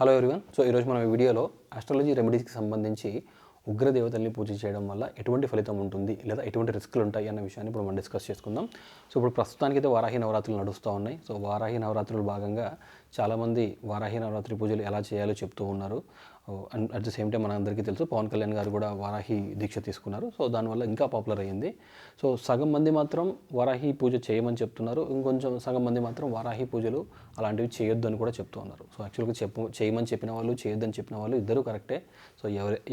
Hello everyone. So ఈరోజు మనం ఈ వీడియోలో ఆస్ట్రాలజీ రెమెడీస్కి సంబంధించి ఉగ్రదేవతల్ని పూజ చేయడం వల్ల ఎటువంటి ఫలితం ఉంటుంది లేదా ఎటువంటి రిస్కులు ఉంటాయి అన్న విషయాన్ని ఇప్పుడు మనం డిస్కస్ చేసుకుందాం. సో ఇప్పుడు ప్రస్తుతానికైతే వారాహి నవరాత్రులు నడుస్తూ ఉన్నాయి. సో వారాహి నవరాత్రులు భాగంగా చాలామంది వారాహి నవరాత్రి పూజలు ఎలా చేయాలో చెప్తూ ఉన్నారు. And at the same time మనందరికీ తెలుసు పవన్ కళ్యాణ్ గారు కూడా వారాహి దీక్ష తీసుకున్నారు. సో దానివల్ల ఇంకా పాపులర్ అయ్యింది. సో సగం మంది మాత్రం వారాహి పూజ చేయమని చెప్తున్నారు, ఇంకొంచెం సగం మంది మాత్రం వారాహి పూజలు అలాంటివి చేయొద్దు అని కూడా చెప్తూ ఉన్నారు. సో యాక్చువల్గా చేయమని చెప్పిన వాళ్ళు, చేయొద్దని చెప్పిన వాళ్ళు ఇద్దరు కరెక్టే. సో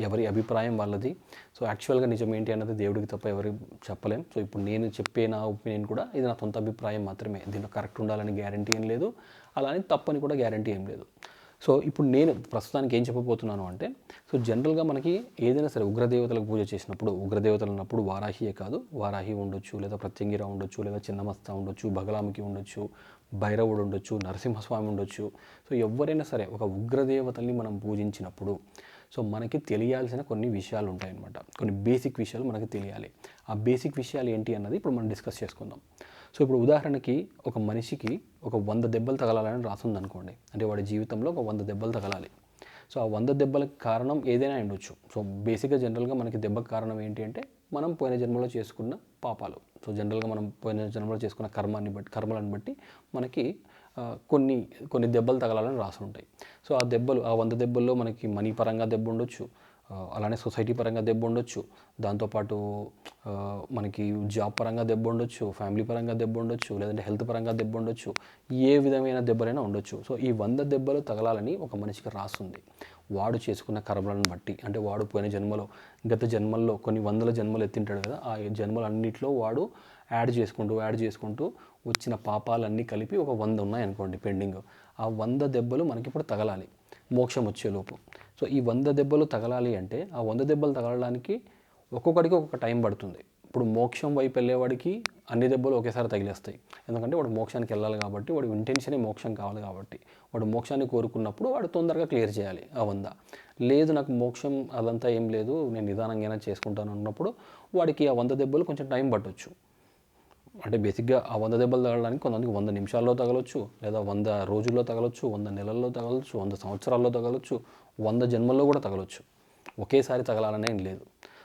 ఎవరి అభిప్రాయం వాళ్ళది. సో యాక్చువల్గా నిజం ఏంటి అన్నది దేవుడికి తప్ప ఎవరికి చెప్పలేం. సో ఇప్పుడు నేను చెప్పే నా ఒపీనియన్ కూడా ఇది నా సొంత అభిప్రాయం మాత్రమే. దీంట్లో కరెక్ట్ ఉండాలని గ్యారంటీ ఏం లేదు, అలానే తప్పని కూడా గ్యారంటీ ఏం లేదు. సో ఇప్పుడు నేను ప్రస్తుతానికి ఏం చెప్పబోతున్నాను అంటే, సో జనరల్గా మనకి ఏదైనా సరే ఉగ్రదేవతలకు పూజ చేసినప్పుడు, ఉగ్రదేవతలు అన్నప్పుడు వారాహియే కాదు, వారాహి ఉండొచ్చు, లేదా ప్రత్యంగిర ఉండొచ్చు, లేదా చిన్నమస్త ఉండొచ్చు, బగలాముఖి ఉండొచ్చు, భైరవుడు ఉండొచ్చు, నరసింహస్వామి ఉండొచ్చు. సో ఎవరైనా సరే ఒక ఉగ్రదేవతల్ని మనం పూజించినప్పుడు సో మనకి తెలియాల్సిన కొన్ని విషయాలు ఉంటాయన్నమాట. కొన్ని బేసిక్ విషయాలు మనకి తెలియాలి. ఆ బేసిక్ విషయాలు ఏంటి అన్నది ఇప్పుడు మనం డిస్కస్ చేసుకుందాం. సో ఇప్పుడు ఉదాహరణకి ఒక మనిషికి ఒక 100 దెబ్బలు తగలాలని రాసింది అనుకోండి. అంటే వాడి జీవితంలో ఒక 100 దెబ్బలు తగలాలి. సో ఆ 100 దెబ్బలకు కారణం ఏదైనా ఉండొచ్చు. సో బేసిక్గా జనరల్గా మనకి దెబ్బకు కారణం ఏంటి అంటే మనం పోయిన జన్మలో చేసుకున్న పాపాలు. సో జనరల్గా మనం పోయిన జన్మలో చేసుకున్న కర్మలను బట్టి మనకి కొన్ని దెబ్బలు తగలాలని రాసి ఉంటాయి. సో ఆ 100 దెబ్బల్లో మనకి మనీ పరంగా దెబ్బ ఉండొచ్చు, అలానే సొసైటీ పరంగా దెబ్బ ఉండొచ్చు, దాంతోపాటు మనకి జాబ్ పరంగా దెబ్బ ఉండొచ్చు, ఫ్యామిలీ పరంగా దెబ్బ ఉండొచ్చు, లేదంటే హెల్త్ పరంగా దెబ్బ ఉండొచ్చు, ఏ విధమైన దెబ్బలైనా ఉండొచ్చు. సో ఈ 100 దెబ్బలు తగలాలని ఒక మనిషికి రాస్తుంది వాడు చేసుకున్న కర్మలను బట్టి. అంటే వాడు పోయిన జన్మలో, గత జన్మల్లో కొన్ని వందల జన్మలు ఎత్తింటాడు కదా, ఆ జన్మలన్నింటిలో వాడు యాడ్ చేసుకుంటూ వచ్చిన పాపాలన్నీ కలిపి ఒక 100 ఉన్నాయనుకోండి పెండింగ్. ఆ 100 దెబ్బలు మనకి ఇప్పుడు తగలాలి మోక్షం వచ్చేలోపు. సో ఈ 100 దెబ్బలు తగలాలి అంటే ఆ 100 దెబ్బలు తగలడానికి ఒక్కొక్కడికి ఒక్కొక్క టైం పడుతుంది. ఇప్పుడు మోక్షం వైపు వెళ్ళేవాడికి అన్ని దెబ్బలు ఒకేసారి తగిలేస్తాయి. ఎందుకంటే వాడు మోక్షానికి వెళ్ళాలి కాబట్టి, వాడు ఇంటెన్షనే మోక్షం కావాలి కాబట్టి, వాడు మోక్షాన్ని కోరుకున్నప్పుడు వాడు తొందరగా క్లియర్ చేయాలి ఆ 100. లేదు నాకు మోక్షం అదంతా ఏం లేదు, నేను నిదానంగా చేసుకుంటాను అన్నప్పుడు వాడికి ఆ 100 దెబ్బలు కొంచెం టైం పట్టొచ్చు. అంటే బేసిక్గా ఆ 100 దెబ్బలు తగలడానికి కొంతమందికి 100 నిమిషాల్లో తగలొచ్చు, లేదా 100 రోజుల్లో తగలొచ్చు, 100 నెలల్లో తగలొచ్చు, 100 సంవత్సరాల్లో తగలొచ్చు, 100 జన్మల్లో కూడా తగలొచ్చు. ఒకేసారి తగలాలనే ఏం లేదు.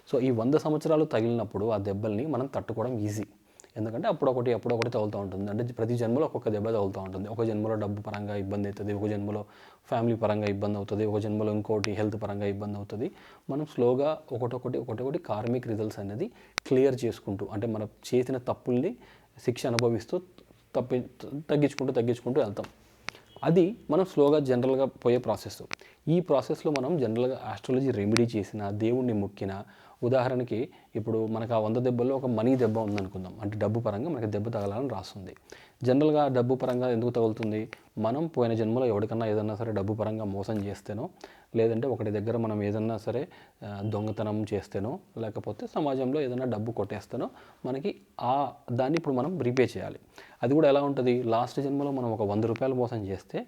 సో ఈ 100 సంవత్సరాలు తగిలినప్పుడు ఆ దెబ్బల్ని మనం తట్టుకోవడం ఈజీ. ఎందుకంటే అప్పుడొకటి తగులుతూ ఉంటుంది. అంటే ప్రతి జన్మలో ఒక్కొక్క దెబ్బ తగులుతూ ఉంటుంది. ఒక జన్మలో డబ్బు పరంగా ఇబ్బంది అవుతుంది, ఒక జన్మలో ఫ్యామిలీ పరంగా ఇబ్బంది అవుతుంది, ఒక జన్మలో ఇంకోటి హెల్త్ పరంగా ఇబ్బంది అవుతుంది. మనం స్లోగా ఒకటొకటి కార్మిక్ రిజల్ట్స్ అనేది క్లియర్ చేసుకుంటూ, అంటే మనం చేసిన తప్పుల్ని శిక్ష అనుభవిస్తూ తగ్గించుకుంటూ వెళ్తాం. అది మనం స్లోగా జనరల్గా పోయే ప్రాసెస్. ఈ ప్రాసెస్లో మనం జనరల్గా ఆస్ట్రాలజీ రెమెడీ చేసిన, దేవుణ్ణి మొక్కిన, ఉదాహరణకి ఇప్పుడు మనకు ఆ 100 దెబ్బల్లో ఒక మనీ దెబ్బ ఉందనుకుందాం. అంటే డబ్బు పరంగా మనకి దెబ్బ తగలాలని రాస్తుంది. జనరల్గా డబ్బు పరంగా ఎందుకు తగులుతుంది? మనం పోయిన జన్మలో ఎవరికన్నా ఏదన్నా సరే డబ్బు పరంగా మోసం చేస్తేనో, లేదంటే ఒకటి దగ్గర మనం ఏదన్నా సరే దొంగతనం చేస్తేనో, లేకపోతే సమాజంలో ఏదైనా డబ్బు కొట్టేస్తేనో మనకి దాన్ని ఇప్పుడు మనం రీపే చేయాలి. అది కూడా ఎలా ఉంటుంది? లాస్ట్ జన్మలో మనం ఒక 100 రూపాయలు మోసం చేస్తే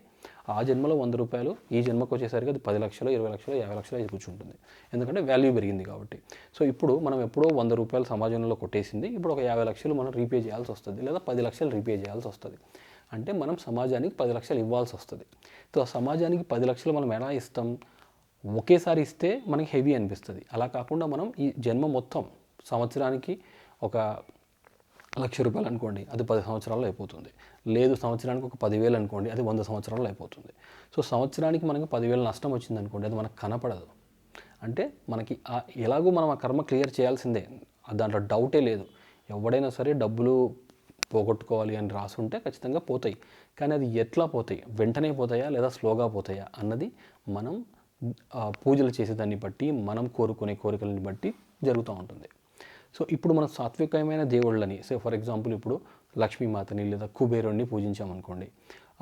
ఆ జన్మలో 100 రూపాయలు ఈ జన్మకు వచ్చేసరికి అది 10 లక్షలు, 20 లక్షలు, 50 లక్షలు ఇది కూర్చుంటుంది. ఎందుకంటే వాల్యూ పెరిగింది కాబట్టి. సో ఇప్పుడు మనం ఎప్పుడో 100 రూపాయలు సమాజంలో కొట్టేసింది ఇప్పుడు ఒక 50 లక్షలు మనం రీపే చేయాల్సి వస్తుంది, లేదా 10 లక్షలు రీపే చేయాల్సి వస్తుంది. అంటే మనం సమాజానికి 10 లక్షలు ఇవ్వాల్సి వస్తుంది. సో ఆ సమాజానికి 10 లక్షలు మనం ఎలా ఇస్తాం? ఒకేసారి ఇస్తే మనకి హెవీ అనిపిస్తుంది. అలా కాకుండా మనం ఈ జన్మ మొత్తం సంవత్సరానికి ఒక 1,00,000 రూపాయలు అనుకోండి, అది 10 సంవత్సరాల్లో అయిపోతుంది. లేదు సంవత్సరానికి ఒక 10,000 అనుకోండి, అది 100 సంవత్సరాల్లో అయిపోతుంది. సో సంవత్సరానికి మనకి 10,000 నష్టం వచ్చింది అనుకోండి, అది మనకు కనపడదు. అంటే మనకి ఎలాగో మనం ఆ కర్మ క్లియర్ చేయాల్సిందే, దాంట్లో డౌటే లేదు. ఎవడైనా సరే డబ్బులు పోగొట్టుకోవాలి అని రాసుంటే ఖచ్చితంగా పోతాయి. కానీ అది ఎట్లా పోతాయి? వెంటనే పోతాయా లేదా స్లోగా పోతాయా అన్నది మనం పూజలు చేసేదాన్ని బట్టి, మనం కోరుకునే కోరికలని బట్టి జరుగుతూ ఉంటుంది. సో ఇప్పుడు మనం సాత్వికమైన దేవుళ్ళని, ఫర్ ఎగ్జాంపుల్ ఇప్పుడు లక్ష్మీమాతని లేదా కుబేరుణ్ణి పూజించామనుకోండి.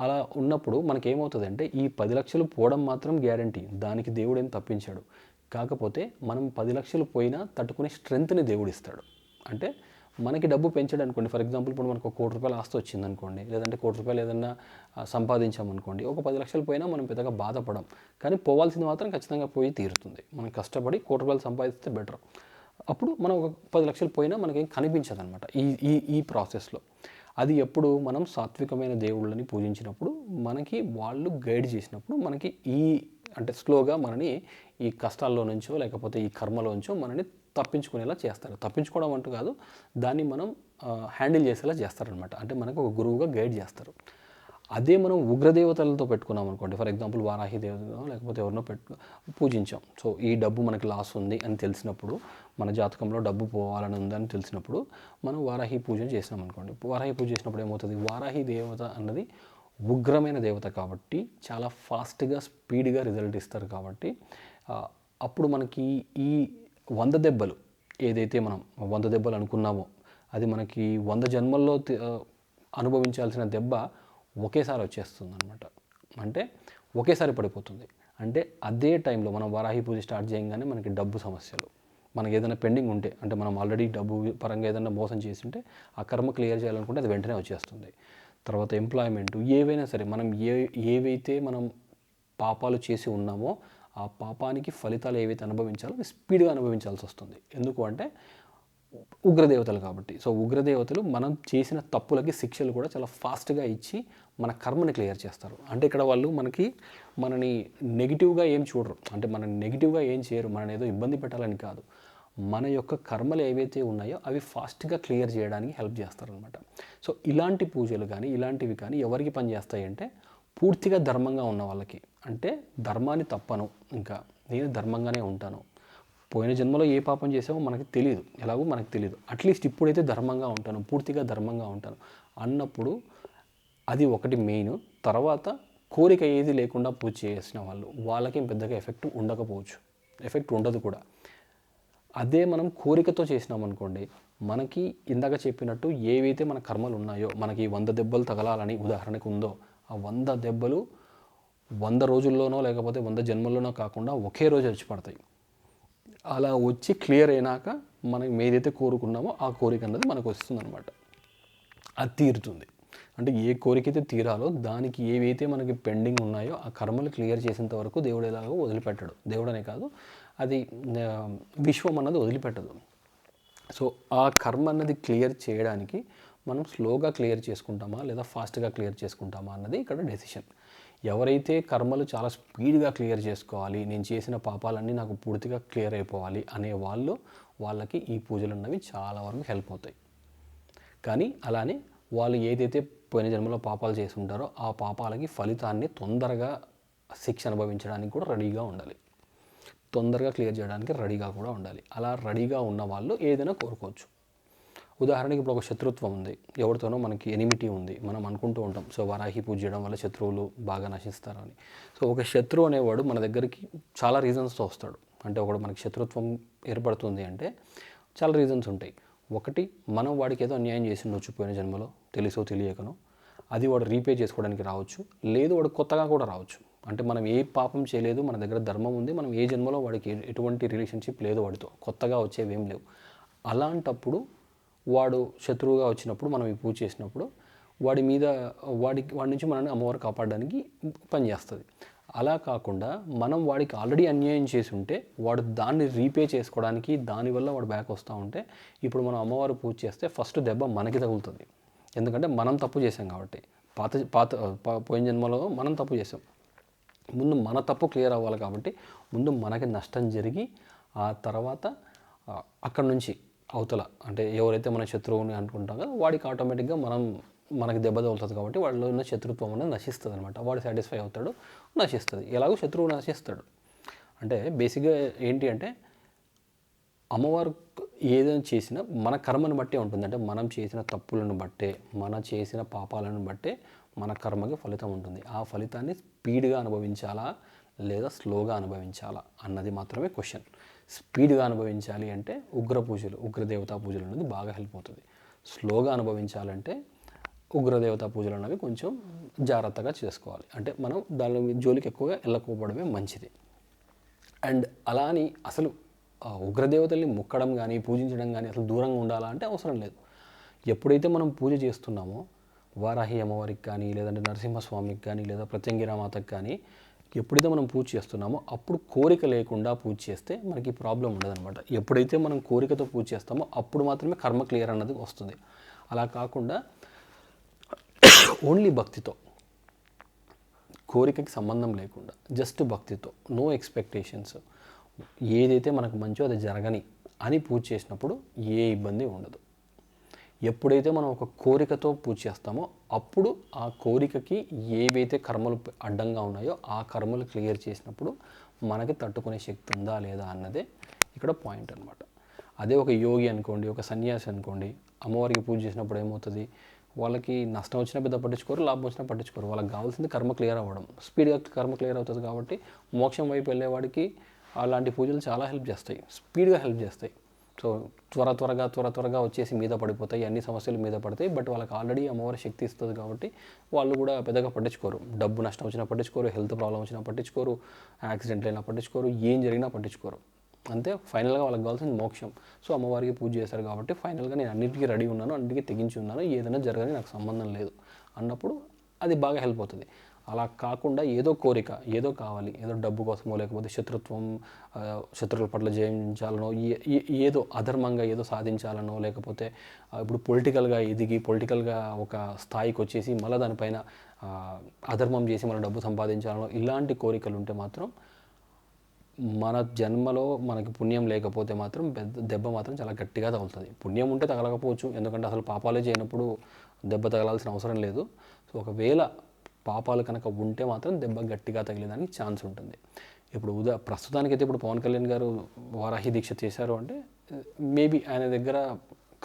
అలా ఉన్నప్పుడు మనకేమవుతుందంటే ఈ 10 లక్షలు పోవడం మాత్రం గ్యారంటీ, దానికి దేవుడు ఏం తప్పించాడు. కాకపోతే మనం 10 లక్షలు పోయినా తట్టుకునే స్ట్రెంత్ని దేవుడు ఇస్తాడు. అంటే మనకి డబ్బు పెంచాడు అనుకోండి. ఫర్ ఎగ్జాంపుల్ ఇప్పుడు మనకు 1 కోటి రూపాయలు ఆస్తి వచ్చిందనుకోండి, లేదంటే 1 కోటి రూపాయలు ఏదన్నా సంపాదించామనుకోండి, ఒక 10 లక్షలు పోయినా మనం పెద్దగా బాధపడం. కానీ పోవాల్సింది మాత్రం ఖచ్చితంగా పోయి తీరుతుంది. మనం కష్టపడి 1 కోటి రూపాయలు సంపాదిస్తే బెటర్. అప్పుడు మనం ఒక 10 లక్షలు పోయినా మనకేం కనిపించదు అనమాట ఈ ఈ ఈ ప్రాసెస్లో. అది ఎప్పుడు మనం సాత్వికమైన దేవుళ్ళని పూజించినప్పుడు మనకి వాళ్ళు గైడ్ చేసినప్పుడు మనకి అంటే స్లోగా మనని ఈ కష్టాల్లో నుంచో లేకపోతే ఈ కర్మలోంచో మనని తప్పించుకునేలా చేస్తారు. తప్పించుకోవడం అంటూ కాదు, దాన్ని మనం హ్యాండిల్ చేసేలా చేస్తారనమాట. అంటే మనకు ఒక గురువుగా గైడ్ చేస్తారు. అదే మనం ఉగ్రదేవతలతో పెట్టుకున్నాం అనుకోండి, ఫర్ ఎగ్జాంపుల్ వారాహి దేవతను లేకపోతే ఎవరినో పూజించాం. సో ఈ డబ్బు మనకి లాస్ ఉంది అని తెలిసినప్పుడు, మన జాతకంలో డబ్బు పోవాలని ఉందని తెలిసినప్పుడు మనం వారాహి పూజ చేసినాం అనుకోండి. వారాహి పూజ చేసినప్పుడు ఏమవుతుంది, వారాహి దేవత అన్నది ఉగ్రమైన దేవత కాబట్టి చాలా ఫాస్ట్గా స్పీడ్గా రిజల్ట్ ఇస్తారు. కాబట్టి అప్పుడు మనకి ఈ 100 దెబ్బలు ఏదైతే మనం 100 దెబ్బలు అనుకున్నామో అది మనకి 100 జన్మల్లో అనుభవించాల్సిన దెబ్బ ఒకేసారి వచ్చేస్తుంది అనమాట. అంటే ఒకేసారి పడిపోతుంది. అంటే అదే టైంలో మనం వారాహి పూజ స్టార్ట్ చేయగానే మనకి డబ్బు సమస్యలు, మనకి ఏదైనా పెండింగ్ ఉంటే, అంటే మనం ఆల్రెడీ డబ్బు పరంగా ఏదైనా మోసం చేసి ఉంటే ఆ కర్మ క్లియర్ చేయాలనుకుంటే అది వెంటనే వచ్చేస్తుంది. తర్వాత ఎంప్లాయ్మెంట్, ఏవైనా సరే మనం ఏవైతే మనం పాపాలు చేసి ఉన్నామో ఆ పాపానికి ఫలితాలు ఏవైతే అనుభవించాలో అవి స్పీడ్గా అనుభవించాల్సి వస్తుంది. ఎందుకు అంటే ఉగ్రదేవతలు కాబట్టి. సో ఉగ్రదేవతలు మనం చేసిన తప్పులకి శిక్షలు కూడా చాలా ఫాస్ట్గా ఇచ్చి మన కర్మని క్లియర్ చేస్తారు. అంటే ఇక్కడ వాళ్ళు మనని నెగిటివ్గా ఏం చూడరు, అంటే మనని నెగిటివ్గా ఏం చేయరు, మనని ఏదో ఇబ్బంది పెట్టాలని కాదు, మన యొక్క కర్మలు ఏవైతే ఉన్నాయో అవి ఫాస్ట్గా క్లియర్ చేయడానికి హెల్ప్ చేస్తారనమాట. సో ఇలాంటి పూజలు కానీ ఇలాంటివి కానీ ఎవరికి పనిచేస్తాయి అంటే పూర్తిగా ధర్మంగా ఉన్న వాళ్ళకి. అంటే ధర్మాన్ని తప్పను, ఇంకా నేను ధర్మంగానే ఉంటాను, పోయిన జన్మలో ఏ పాపం చేసామో మనకి తెలియదు, ఎలాగో మనకు తెలియదు, అట్లీస్ట్ ఇప్పుడైతే ధర్మంగా ఉంటాను, పూర్తిగా ధర్మంగా ఉంటాను అన్నప్పుడు అది ఒకటి మెయిన్. తర్వాత కోరిక ఏది లేకుండా పూజ చేసిన వాళ్ళకి పెద్దగా ఎఫెక్ట్ ఉండకపోవచ్చు, ఎఫెక్ట్ ఉండదు కూడా. అదే మనం కోరికతో చేసినాం అనుకోండి, మనకి ఇందాక చెప్పినట్టు ఏవైతే మన కర్మలు ఉన్నాయో, మనకి 100 దెబ్బలు తగలాలని ఉదాహరణకు ఉందో ఆ 100 దెబ్బలు 100 రోజుల్లోనో లేకపోతే 100 జన్మల్లోనో కాకుండా ఒకే రోజు వచ్చి పడతాయి. అలా వచ్చి క్లియర్ అయినాక మనం ఏదైతే కోరుకున్నామో ఆ కోరిక అన్నది మనకు వస్తుందన్నమాట, అది తీరుతుంది. అంటే ఏ కోరిక అయితే తీరాలో దానికి ఏవైతే మనకి పెండింగ్ ఉన్నాయో ఆ కర్మలు క్లియర్ చేసేంత వరకు దేవుడు ఎలాగో వదిలిపెట్టడు. దేవుడనే కాదు, అది విశ్వం అన్నది వదిలిపెట్టదు. సో ఆ కర్మ అన్నది క్లియర్ చేయడానికి మనం స్లోగా క్లియర్ చేసుకుంటామా లేదా ఫాస్ట్గా క్లియర్ చేసుకుంటామా అన్నది ఇక్కడ డెసిషన్. ఎవరైతే కర్మలు చాలా స్పీడ్గా క్లియర్ చేసుకోవాలి, నేను చేసిన పాపాలన్నీ నాకు పూర్తిగా క్లియర్ అయిపోవాలి అనే వాళ్ళకి ఈ పూజలు అన్నవి చాలా వరకు హెల్ప్ అవుతాయి. కానీ అలానే వాళ్ళు ఏదైతే పోయిన జన్మలో పాపాలు చేసి ఉంటారో ఆ పాపాలకి ఫలితాన్ని తొందరగా శిక్ష అనుభవించడానికి కూడా రెడీగా ఉండాలి, తొందరగా క్లియర్ చేయడానికి రెడీగా కూడా ఉండాలి. అలా రెడీగా ఉన్న వాళ్ళు ఏదైనా కోరుకోవచ్చు. ఉదాహరణకి ఇప్పుడు ఒక శత్రుత్వం ఉంది, ఎవరితోనో మనకి ఎనిమిటీ ఉంది, మనం అనుకుంటూ ఉంటాం సో వారాహి పూజ చేయడం వల్ల శత్రువులు బాగా నశిస్తారని. సో ఒక శత్రువు అనేవాడు మన దగ్గరికి చాలా రీజన్స్తో వస్తాడు. అంటే ఒకడు మనకి శత్రుత్వం ఏర్పడుతుంది అంటే చాలా రీజన్స్ ఉంటాయి. ఒకటి, మనం వాడికి ఏదో అన్యాయం చేసి ఉండొచ్చు పోయిన జన్మలో, తెలుసో తెలియకనో, అది వాడు రీపే చేసుకోవడానికి రావచ్చు, లేదు వాడు కొత్తగా కూడా రావచ్చు. అంటే మనం ఏ పాపం చేయలేదు, మన దగ్గర ధర్మం ఉంది, మనం ఏ జన్మలో వాడికి ఎటువంటి రిలేషన్షిప్ లేదు వాడితో, కొత్తగా వచ్చేవేం లేవు. అలాంటప్పుడు వాడు శత్రువుగా వచ్చినప్పుడు మనం ఈ పూజ చేసినప్పుడు వాడి నుంచి మనల్ని అమ్మవారు కాపాడడానికి పనిచేస్తుంది. అలా కాకుండా మనం వాడికి ఆల్రెడీ అన్యాయం చేసి ఉంటే వాడు దాన్ని రీపే చేసుకోవడానికి దానివల్ల వాడు బ్యాక్ వస్తూ ఉంటే ఇప్పుడు మనం అమ్మవారు పూజ చేస్తే ఫస్ట్ దెబ్బ మనకి తగులుతుంది. ఎందుకంటే మనం తప్పు చేసాం కాబట్టి, పోయిన జన్మలో మనం తప్పు చేసాం, ముందు మన తప్పు క్లియర్ అవ్వాలి కాబట్టి ముందు మనకి నష్టం జరిగి ఆ తర్వాత అక్కడ నుంచి అవతల అంటే ఎవరైతే మన శత్రువుని అనుకుంటాం కదా వాడికి ఆటోమేటిక్గా మనకి దెబ్బ తగులుతుంది కాబట్టి వాళ్ళలో ఉన్న శత్రుత్వం అనేది నశిస్తుంది అనమాట. వాడు సాటిస్ఫై అవుతాడు, నశిస్తుంది. ఎలాగో శత్రువు నశిస్తాడు. అంటే బేసిక్గా ఏంటి అంటే అమ్మవారు ఏదైనా చేసినా మన కర్మను బట్టే ఉంటుంది. అంటే మనం చేసిన తప్పులను బట్టే, మన చేసిన పాపాలను బట్టే మన కర్మకి ఫలితం ఉంటుంది. ఆ ఫలితాన్ని స్పీడ్గా అనుభవించాలా లేదా స్లోగా అనుభవించాలా అన్నది మాత్రమే క్వశ్చన్. స్పీడ్గా అనుభవించాలి అంటే ఉగ్రదేవతా పూజలు అనేది బాగా హెల్ప్ అవుతుంది. స్లోగా అనుభవించాలంటే ఉగ్రదేవతా పూజలు అనేవి కొంచెం జాగ్రత్తగా చేసుకోవాలి. అంటే మనం దాని జోలికి ఎక్కువగా వెళ్ళకపోవడమే మంచిది. అండ్ అలా అని అసలు ఉగ్రదేవతల్ని మొక్కడం కానీ పూజించడం కానీ అసలు దూరంగా ఉండాలా అంటే అవసరం లేదు. ఎప్పుడైతే మనం పూజ చేస్తున్నామో వారాహి అమ్మవారికి కానీ లేదంటే నరసింహస్వామికి కానీ లేదా ప్రత్యంగిరామాతకి కానీ ఎప్పుడైతే మనం పూజ చేస్తున్నామో అప్పుడు కోరిక లేకుండా పూజ చేస్తే మనకి ప్రాబ్లం ఉండదన్నమాట. ఎప్పుడైతే మనం కోరికతో పూజ చేస్తామో అప్పుడు మాత్రమే కర్మ క్లియర్ అన్నది వస్తుంది. అలా కాకుండా ఓన్లీ భక్తితో, కోరికకి సంబంధం లేకుండా జస్ట్ భక్తితో, నో ఎక్స్పెక్టేషన్స్, ఏదైతే మనకు మంచో అది జరగని అని పూజ చేసినప్పుడు ఏ ఇబ్బంది ఉండదు. ఎప్పుడైతే మనం ఒక కోరికతో పూజ చేస్తామో అప్పుడు ఆ కోరికకి ఏవైతే కర్మలు అడ్డంగా ఉన్నాయో ఆ కర్మలు క్లియర్ చేసినప్పుడు మనకి తట్టుకునే శక్తి ఉందా లేదా అన్నదే ఇక్కడ పాయింట్ అనమాట. అదే ఒక యోగి అనుకోండి, ఒక సన్యాసి అనుకోండి, అమ్మవారికి పూజ చేసినప్పుడు ఏమవుతుంది, వాళ్ళకి నష్టం వచ్చినా పెద్ద పట్టించుకోరు, లాభం వచ్చినా పట్టించుకోరు. వాళ్ళకి కావాల్సింది కర్మ క్లియర్ అవ్వడం, స్పీడ్గా కర్మ క్లియర్ అవుతుంది. కాబట్టి మోక్షం వైపు వెళ్ళేవాడికి అలాంటి పూజలు చాలా హెల్ప్ చేస్తాయి, స్పీడ్గా హెల్ప్ చేస్తాయి. సో త్వరగా వచ్చేసి మీద పడిపోతాయి, అన్ని సమస్యలు మీద పడతాయి. బట్ వాళ్ళకి ఆల్రెడీ అమ్మవారి శక్తి ఇస్తుంది కాబట్టి వాళ్ళు కూడా పెద్దగా పట్టించుకోరు. డబ్బు నష్టం వచ్చినా పట్టించుకోరు, హెల్త్ ప్రాబ్లం వచ్చినా పట్టించుకోరు, యాక్సిడెంట్లు అయినా పట్టించుకోరు, ఏం జరిగినా పట్టించుకోరు. అంతే, ఫైనల్గా వాళ్ళకి కావాల్సింది మోక్షం. సో అమ్మవారికి పూజ చేశారు కాబట్టి ఫైనల్గా నేను అన్నిటికీ రెడీ ఉన్నాను, అన్నిటికీ తెగించి ఉన్నాను, ఏదైనా జరగని నాకు సంబంధం లేదు అన్నప్పుడు అది బాగా హెల్ప్ అవుతుంది. అలా కాకుండా ఏదో కోరిక, ఏదో కావాలి, ఏదో డబ్బు కోసమో లేకపోతే శత్రువుల పట్ల జయించాలనో, ఏదో అధర్మంగా ఏదో సాధించాలనో, లేకపోతే ఇప్పుడు పొలిటికల్గా ఎదిగి పొలిటికల్గా ఒక స్థాయికి వచ్చేసి మళ్ళీ దానిపైన అధర్మం చేసి మళ్ళీ డబ్బు సంపాదించాలనో ఇలాంటి కోరికలు ఉంటే మాత్రం మన జన్మలో మనకి పుణ్యం లేకపోతే మాత్రం దెబ్బ మాత్రం చాలా గట్టిగా తగులుతుంది. పుణ్యం ఉంటే తగలకపోవచ్చు, ఎందుకంటే అసలు పాపాలే చేయనప్పుడు దెబ్బ తగలాల్సిన అవసరం లేదు. సో ఒకవేళ పాపాలు కనుక ఉంటే మాత్రం దెబ్బ గట్టిగా తగిలేదానికి ఛాన్స్ ఉంటుంది. ఇప్పుడు ప్రస్తుతానికైతే ఇప్పుడు పవన్ కళ్యాణ్ గారు వారాహి దీక్ష చేశారు అంటే మేబీ ఆయన దగ్గర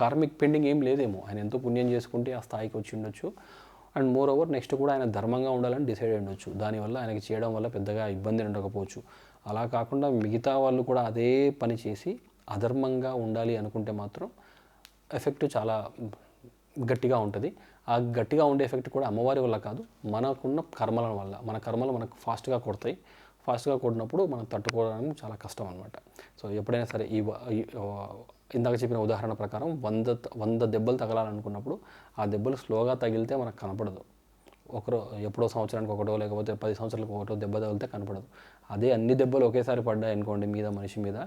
కార్మిక్ పెండింగ్ ఏం లేదేమో, ఆయన ఎంతో పుణ్యం చేసుకుంటే ఆ స్థాయికి వచ్చి ఉండొచ్చు. అండ్ మోర్ ఓవర్ నెక్స్ట్ కూడా ఆయన ధర్మంగా ఉండాలని డిసైడ్ అయి ఉండొచ్చు. దానివల్ల ఆయనకి చేయడం వల్ల పెద్దగా ఇబ్బంది ఉండకపోవచ్చు. అలా కాకుండా మిగతా వాళ్ళు కూడా అదే పని చేసి అధర్మంగా ఉండాలి అనుకుంటే మాత్రం ఎఫెక్ట్ చాలా గట్టిగా ఉంటుంది. ఆ గట్టిగా ఉండే ఎఫెక్ట్ కూడా అమ్మవారి వల్ల కాదు, మనకున్న కర్మల వల్ల. మన కర్మలు మనకు ఫాస్ట్గా కొడతాయి. ఫాస్ట్గా కొట్టినప్పుడు మనం తట్టుకోవడం చాలా కష్టం అనమాట. సో ఎప్పుడైనా సరే ఇందాక చెప్పిన ఉదాహరణ ప్రకారం 100 దెబ్బలు తగలాలనుకున్నప్పుడు ఆ దెబ్బలు స్లోగా తగిలితే మనకు కనపడదు. ఎప్పుడో సంవత్సరానికి ఒకటో లేకపోతే 10 సంవత్సరాలకు ఒకటో దెబ్బ తగిలితే కనపడదు. అదే అన్ని దెబ్బలు ఒకేసారి పడ్డాయి అనుకోండి మనిషి మీద,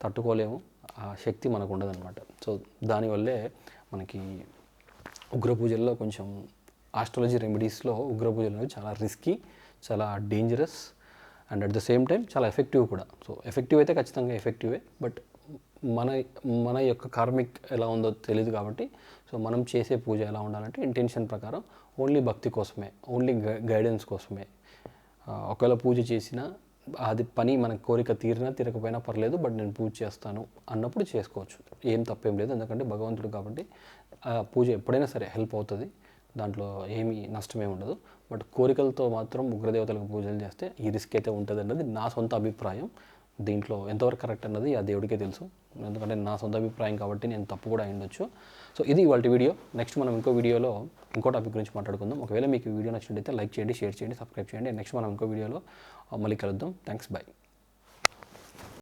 తట్టుకోలేము, ఆ శక్తి మనకు ఉండదన్నమాట. సో దానివల్లే మనకి ఉగ్ర పూజల్లో కొంచెం ఆస్ట్రాలజీ రెమెడీస్లో ఉగ్ర పూజలు అనేవి చాలా రిస్కీ, చాలా dangerous and at the same time చాలా ఎఫెక్టివ్ కూడా. సో ఎఫెక్టివ్ అయితే ఖచ్చితంగా ఎఫెక్టివే, బట్ మన యొక్క కార్మిక్ ఎలా ఉందో తెలియదు కాబట్టి సో మనం చేసే పూజ ఎలా ఉండాలంటే ఇంటెన్షన్ ప్రకారం ఓన్లీ భక్తి కోసమే, ఓన్లీ గైడెన్స్ కోసమే. ఒకవేళ పూజ చేసినా అది పని మన కోరిక తీరకపోయినా పర్లేదు, బట్ నేను పూజ చేస్తాను అన్నప్పుడు చేసుకోవచ్చు, ఏం తప్పేం లేదు. ఎందుకంటే భగవంతుడు కాబట్టి పూజ ఎప్పుడైనా సరే హెల్ప్ అవుతుంది, దాంట్లో ఏమీ నష్టమే ఉండదు. బట్ కోరికలతో మాత్రం ఉగ్రదేవతలకు పూజలు చేస్తే ఈ రిస్క్ అయితే ఉంటుంది అన్నది నా సొంత అభిప్రాయం. దీంట్లో ఎంతవరకు కరెక్ట్ అన్నది ఆ దేవుడికే తెలుసు, ఎందుకంటే నా సొంత అభిప్రాయం కాబట్టి నేను తప్పు కూడా అయ్యుండొచ్చు. సో ఇది ఇవాళ వీడియో. నెక్స్ట్ మనం ఇంకో వీడియోలో ఇంకో టాపిక్ గురించి మాట్లాడుకుందాం. ఒకవేళ మీకు ఈ వీడియో నచ్చినట్లయితే లైక్ చేయండి, షేర్ చేయండి, సబ్స్క్రైబ్ చేయండి. నెక్స్ట్ మనం ఇంకో వీడియోలో మళ్ళీ కలుద్దాం. Thanks, by.